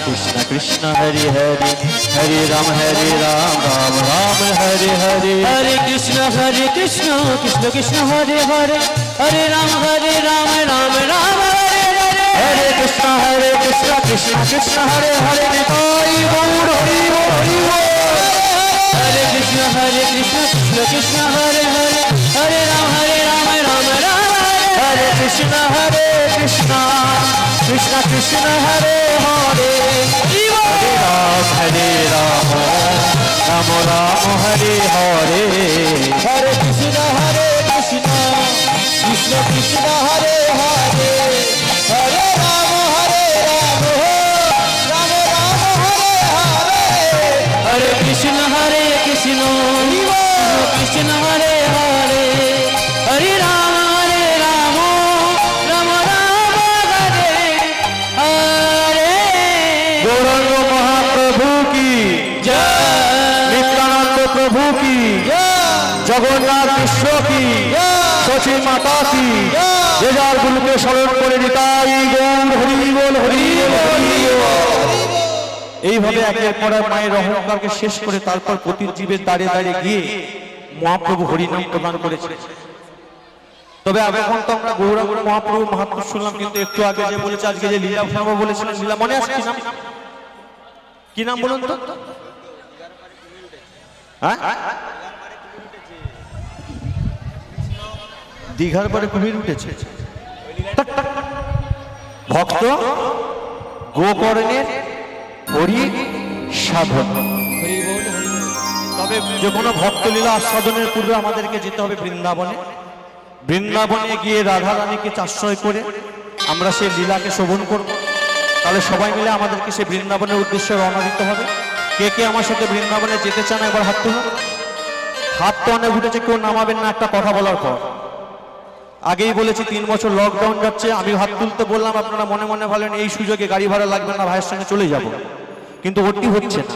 [SPEAKER 2] कृष्ण कृष्ण हरे हरे हरे राम राम राम हरे हरे हरे कृष्ण कृष्ण कृष्ण हरे हरे हरे राम राम राम हरे कृष्ण कृष्ण कृष्ण हरे हरे निताई गौर हरि बोल हरे कृष्ण कृष्ण कृष्ण हरे हरे हरे राम राम राम हरे कृष्ण कृष्ण कृष्ण हरे हरे हरे राम राम राम हरे हरे हरे कृष्ण कृष्ण कृष्ण हरे हरे हरे राम हरे कृष्ण कृष्ण हरे हरे हरे राम राम हरे हरे गौरांग महाप्रभु की जय नित्यानंद प्रभु की जगन्नाथ विश्व की सची माता की যে যার গুরুকে স্মরণ করে নিতাই গৌর হরি বল হরি এইভাবে একের পর এক মায়ের অহংকারকে শেষ করে তারপর প্রতি জীবের দাঁড়িয়ে দাঁড়িয়ে গিয়ে মহাপ্রভু হরিনাম প্রদান করেছে। তবে এখন তো আমরা গৌরাঙ্গ মহাপ্রভু মাহাত্ম্য শুনলাম, কিন্তু একটু আগে যে বলেছে আজকে যে লীলা শোনাবো বলেছিলেন, লীলা মনে আছে কি নাম? কি নাম বলুন তো? হ্যাঁ, দীঘার পরে কুমির উঠেছে। ভক্ত গোকর্ণের হরি সাধন। তবে যে কোনো ভক্ত লীলা আস্বাদনের পূর্বে আমাদেরকে যেতে হবে বৃন্দাবনে। বৃন্দাবনে গিয়ে রাধা রানীকে আশ্রয় করে আমরা সেই লীলাকে শোভন করব। তাহলে সবাই মিলে আমাদেরকে সেই বৃন্দাবনের উদ্দেশ্যে রওনা দিতে হবে। কে কে আমার সাথে বৃন্দাবনে যেতে চান একবার হাত তুলুন। হাত তো অনেক উঠেছে, কেউ নামাবেন না একটা কথা বলার পর। আগেই বলেছি 3 বছর লকডাউন যাচ্ছে, আমি হাত তুলতে বললাম, আপনারা মনে মনে ভাবেন এই সুযোগে গাড়ি ভাড়া লাগবে না, ভাইয়ের সঙ্গে চলে যাব, কিন্তু ওটি হচ্ছে না।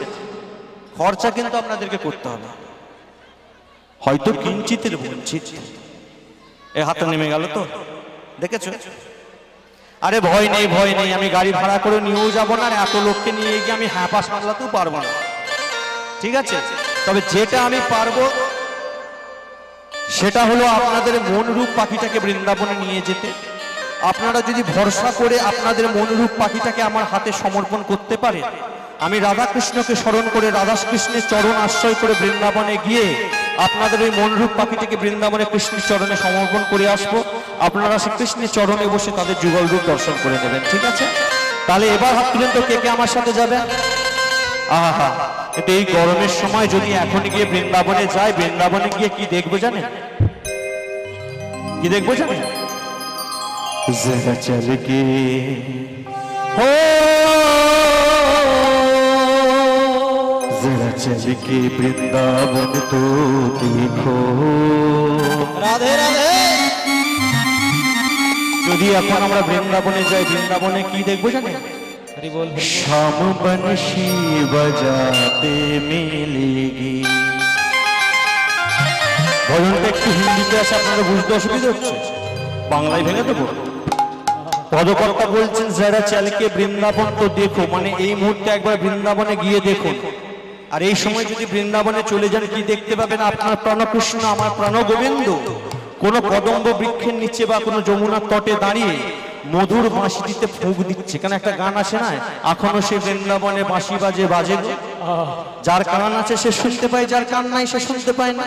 [SPEAKER 2] খরচা কিন্তু আপনাদেরকে করতে হবে, হয়তো কিঞ্চিতের বঞ্চিত। এই হাতে নেমে গেল তো, দেখেছো? আরে ভয় নেই ভয় নেই, আমি গাড়ি ভাড়া করে নিয়েও যাবো না, এত লোককে নিয়ে গিয়ে আমি হ্যাপা সামলাতেও পারবো না, ঠিক আছে? তবে যেটা আমি পারবো সেটা হলো আপনাদের মনরূপ পাখিটাকে বৃন্দাবনে নিয়ে যেতে। আপনারা যদি ভরসা করে আপনাদের মনরূপ পাখিটাকে আমার হাতে সমর্পণ করতে পারে, আমি রাধাকৃষ্ণকে স্মরণ করে রাধাকৃষ্ণের চরণ আশ্রয় করে বৃন্দাবনে গিয়ে আপনাদের ওই মনরূপ পাখিটাকে বৃন্দাবনে কৃষ্ণের চরণে সমর্পণ করে আসবো। আপনারা সে কৃষ্ণের চরণে বসে তাদের যুগল রূপ দর্শন করে নেবেন, ঠিক আছে? তাহলে এবার হাত তুলেন তো, কে কে আমার সাথে যাবে? আহা, কিন্তু এই গরমের সময় যদি এখন গিয়ে বৃন্দাবনে যায়, বৃন্দাবনে গিয়ে কি দেখবো জানেন? কি দেখবো জানেন? জরা চল কে हो जरा चल के वृंदावन तो देखो। राधे राधे। যদি এখন আমরা বৃন্দাবনে যাই, বৃন্দাবনে কি দেখবো জানেন? श्याम बंशी बजाते मिलेगी। ভজনটা একটু হিন্দিতে আছে, আপনারা বুঝতে অসুবিধা হচ্ছে, বাংলায় ভেঙে দেবো। পদকর্তা বলছেন যারা চালকে বৃন্দাবন তো দেখো, মানে এই মুহূর্তে একবার বৃন্দাবনে গিয়ে দেখুন। আর এই সময় যদি বৃন্দাবনে চলে যান, কি দেখতে পাবেন? আপনার প্রাণকৃষ্ণ, আমার প্রাণ গোবিন্দ কোন কদম্ব বৃক্ষের নিচে বা কোনো যমুনার তটে দাঁড়িয়ে মধুর বাঁশি দিতে ফুঁক দিচ্ছে। কেন একটা গান আছে না, এখনো সে বৃন্দাবনে বাঁশি বাজে বাজে, যার কান আছে সে শুনতে পায়, যার কান নাই সে শুনতে পায় না।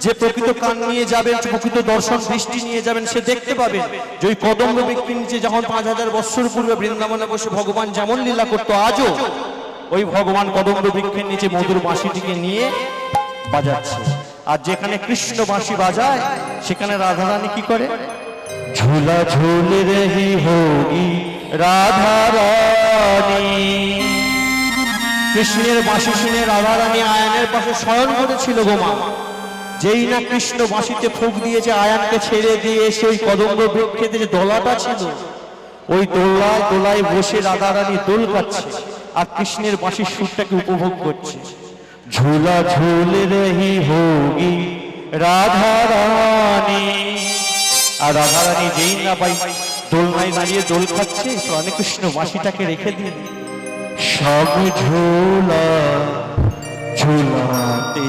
[SPEAKER 2] যে প্রকৃত কান নিয়ে যাবেন, প্রকৃত দর্শন দৃষ্টি নিয়ে যাবেন, সে দেখতে পাবেন যে ওই কদম্ব বৃক্ষের নিচে যখন 5000 বৎসর পূর্বে বৃন্দাবনে বসে ভগবান যেমন লীলা করতো, আজও ওই ভগবান কদম্ব বৃক্ষের নিচে মধুর বাঁশিটিকে নিয়ে বাজাচ্ছে। আর যেখানে কৃষ্ণ বাঁশি বাজায়, সেখানে রাধারানী কি করে? ঝুলা ঝুল রহি হোগি রাধারানী। কৃষ্ণের বাঁশি শুনে রাধারানী আয়নের পাশে শয়ন করেছিল গোমা। যেই না কৃষ্ণ বাঁশিতে ফুঁক দিয়েছে, আয়ানকে ছেড়ে দিয়ে এসে ওই কদম্ব বৃক্ষেতে যে দলাটা ছিল,
[SPEAKER 1] ওই দোলায় দোলায় বসে রাধা রানী দোল কাচ্ছে আর কৃষ্ণের বাঁশির সুরটাকে উপভোগ করছে। ঝুলা ঝুল রহি হোগি রাধা রানী। আর রাধা রানী যেই না ভাই দোলনায় দাঁড়িয়ে দোল খাচ্ছে, রানী কৃষ্ণ বাঁশিটাকে রেখে দিয়ে সব ঝোলা ঝুলাতে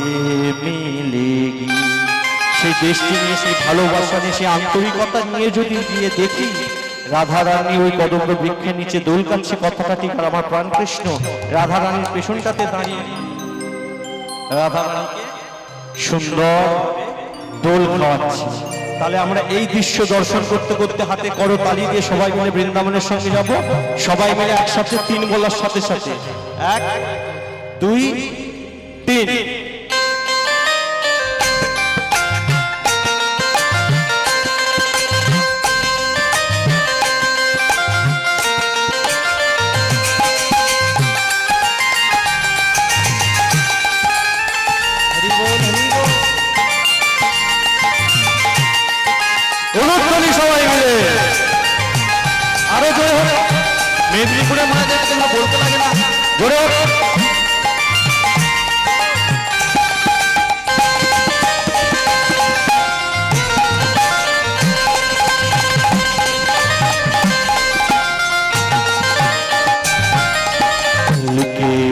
[SPEAKER 1] মিলেগি। সেই দেশটি নিয়ে, সেই ভালোবাসা নিয়ে, সেই আন্তরিকতা নিয়ে যদি গিয়ে দেখি রাধা রানী ওই কদম্ব বৃক্ষের নিচে দোল কাচ্ছে, কথাটা ঠিক। আর আমার প্রাণ কৃষ্ণ রাধা রানীর পেছনটাতে দাঁড়িয়ে রাধা রানীকে সুন্দর দোল খাওয়াচ্ছে। তাহলে আমরা এই দৃশ্য দর্শন করতে করতে হাতে করো তালি দিয়ে সবাই মিলে বৃন্দাবনের সঙ্গে যাব। সবাই মিলে একসাথে তিন বলার সাথে সাথে 1 2 3। সবাই মিলে আরো জোরে হবে। মেদিনীপুরে মাঝে তোমরা বলতে লাগে না, জোরে হবে।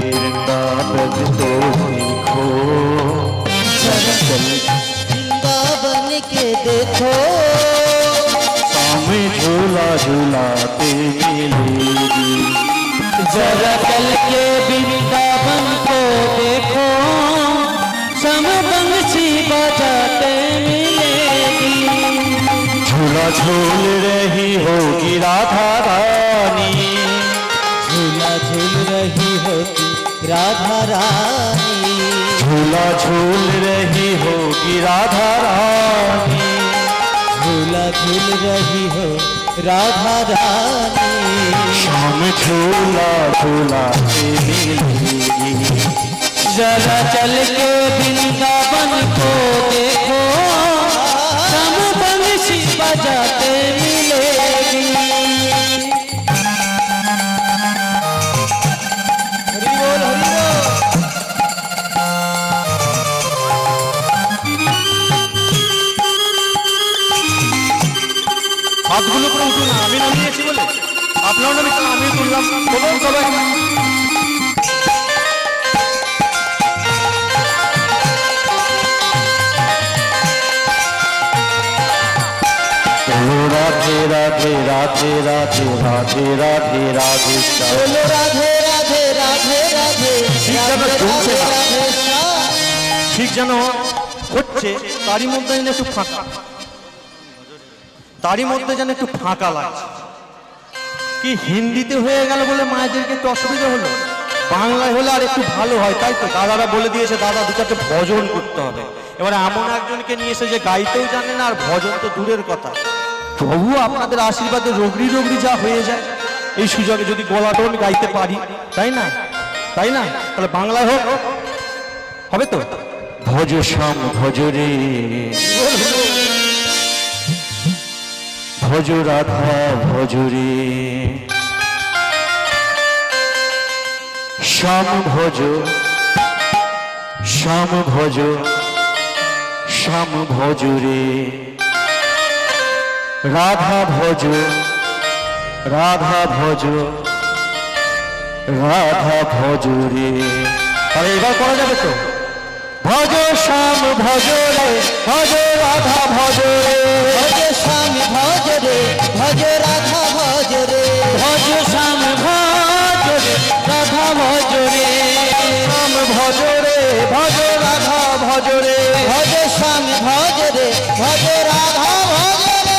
[SPEAKER 1] वृंदावन तो देखो,
[SPEAKER 3] वृंदावन के देखो,
[SPEAKER 1] सामने झूला झूलाते मिलेगी।
[SPEAKER 3] जरा चल के वृंदावन को देखो, सम बंसी बजाते मिलेगी।
[SPEAKER 1] झूला झूल रही होगी राधा रानी,
[SPEAKER 3] झूला झूल रही होगी राधा रानी,
[SPEAKER 1] झूला झूल रही होगी राधा रानी,
[SPEAKER 3] झूला झूल रही हो राधा रानी।
[SPEAKER 1] शाम झूला झूलाते मिलेगी।
[SPEAKER 3] जरा चल के वृंदावन को देखो, सम बंसी बजाते मिलेगी। हरि बोल हरि बोल।
[SPEAKER 1] হাতগুলো করে উঠুন, আমি নামিয়েছি বলে আপনারা নামিয়েছেন, আমি তুললাম। বলুন সবাই। রাধে রাধে রাধে রাধে রাধে রাধে রাধে
[SPEAKER 3] बोलो राधे राधे राधे राधे
[SPEAKER 1] ঠিক যেন জমছে না,
[SPEAKER 3] राधे श्याम।
[SPEAKER 1] ঠিক যেন হচ্ছে, তারই মধ্যে যেন একটু ফাঁকা, তারই মধ্যে যেন একটু ফাঁকা লাগছে। কি হিন্দিতে হয়ে গেল বলে মায়েদেরকে একটু অসুবিধা হলো, বাংলায় হলে আর একটু ভালো হয়, তাই তো? দাদারা বলে দিয়েছে দাদা দু চারটে ভজন করতে হবে। এবারে এমন একজনকে নিয়ে এসে যে গাইতেও জানে না আর ভজন তো দূরের কথা। প্রভু আপনাদের আশীর্বাদে রোগরি রোগরি যা হয়ে যায় এই সুযোগে যদি গলাটোন গাইতে পারি, তাই না? তাই না? তাহলে বাংলায় হোক, হবে তো? ভজ শ্যাম ভজ রে, ভজ রাধা ভজ রে, শ্যাম ভজ, শ্যাম ভজ, শ্যাম ভজ রে, রাধা ভজ, রাধা ভজ, রাধা ভজ রে। তাহলে এবার করা যাবে তো? ভজ শ্যাম ভজ রে, ভজ রাধা ভজ রে,
[SPEAKER 3] भज श्याम भज रे, भज राधा भज रे,
[SPEAKER 1] ভজ শ্যাম ভজ রে, রাধা ভজ রে, শ্যাম ভজ রে, ভজ রাধা ভজ রে,
[SPEAKER 3] भज श्याम भज रे, भज राधा भज रे।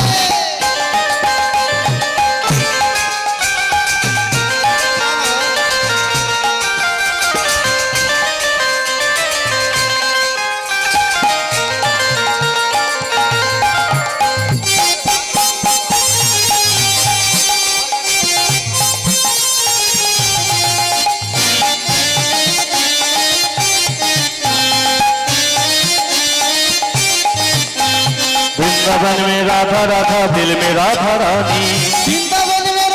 [SPEAKER 1] वृंदावन में राधा राधा, दिल में राधा रानी,
[SPEAKER 3] वृंदावन में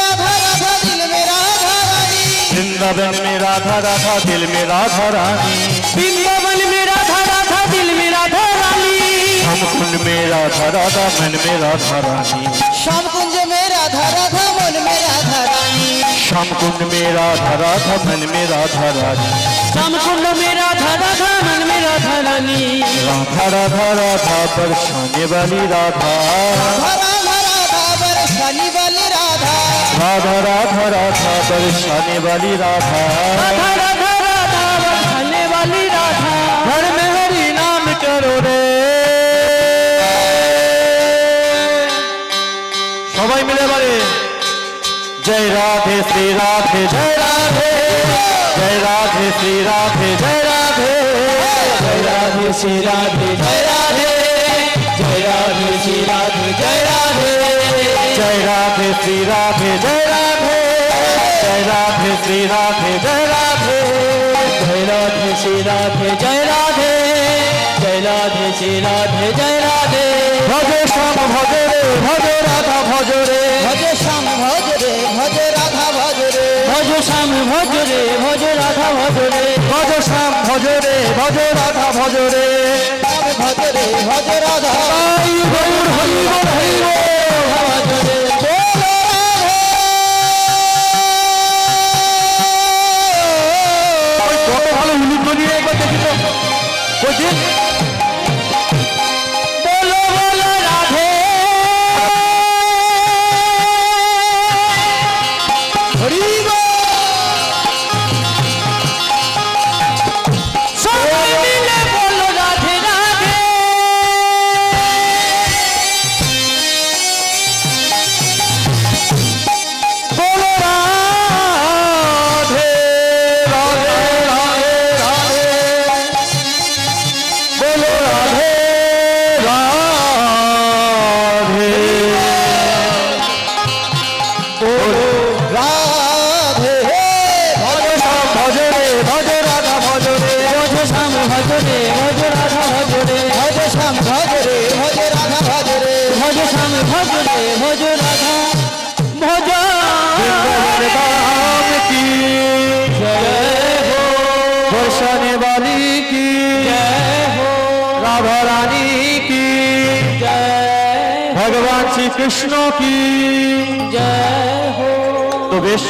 [SPEAKER 2] वृंदावन में राधा राधा दिल में राधा रानी,
[SPEAKER 3] वृंदावन में राधा राधा दिल में राधा रानी,
[SPEAKER 2] श्याम कुंड में राधा राधा मन में राधा रानी,
[SPEAKER 3] श्याम कुंज में राधा राधा मन में राधा रानी,
[SPEAKER 2] श्याम कुंड में राधा राधा मन में राधा रानी,
[SPEAKER 3] श्याम कुंड में राधा राधा मन में राधा रानी,
[SPEAKER 2] राधा राधा राधा बरसाने वाली राधा,
[SPEAKER 3] राधा राधा राधा बरसाने वाली राधा,
[SPEAKER 2] राधा राधा राधा बरसाने वाली राधा,
[SPEAKER 3] राधा राधा राधा बरसाने वाली राधा,
[SPEAKER 2] घर में हरि नाम करो रे। সবাই মিলে বলে জয় রাধে শ্রী রাধে জয় রাধে, জয় রাধে শ্রী রাধে জয় রাধে,
[SPEAKER 3] जय राधे श्री राधे जय राधे, जय राधे श्री राधे जय राधे,
[SPEAKER 2] जय राधे श्री राधे जय राधे, जय राधे श्री राधे जय राधे,
[SPEAKER 3] जय राधे श्री राधे जय राधे, जय राधे श्री राधे जय राधे,
[SPEAKER 2] भज श्याम भज रे भज राधा भज रे,
[SPEAKER 3] भज श्याम भज रे भज राधा भज रे, भज श्याम भज रे भज राधा भज रे,
[SPEAKER 2] भज श्याम भज रे भज राधा भज रे,
[SPEAKER 3] श्याम भज रे भज राधा
[SPEAKER 2] हरि बोल हरि बोल हरि बोल।
[SPEAKER 3] भज रे, बोलो
[SPEAKER 2] ওই কত ভালো উলুধ্বনি নিয়ে একবার দেখি তো বলছি
[SPEAKER 3] बोलो बोलो राधे, हरि सब मिले बोलो राधे राधे,
[SPEAKER 2] बोलो राधे राधे राधे राधे, बोलो राधे राधे, बोलो
[SPEAKER 3] राधे
[SPEAKER 2] भज श्याम भज रे भज राधा भज रे,
[SPEAKER 3] भज श्याम भज रे भज राधा भज रे, भज श्याम भज रे भज राधा भज रे, भज श्याम भज रे भज राधा भज
[SPEAKER 2] वृंदावन धाम की
[SPEAKER 3] जय हो,
[SPEAKER 2] बरसाने वाली की
[SPEAKER 3] जय हो,
[SPEAKER 2] राधा रानी की,
[SPEAKER 3] जय
[SPEAKER 2] भगवान श्री कृष्ण की।
[SPEAKER 3] जय हो।
[SPEAKER 2] तो बेश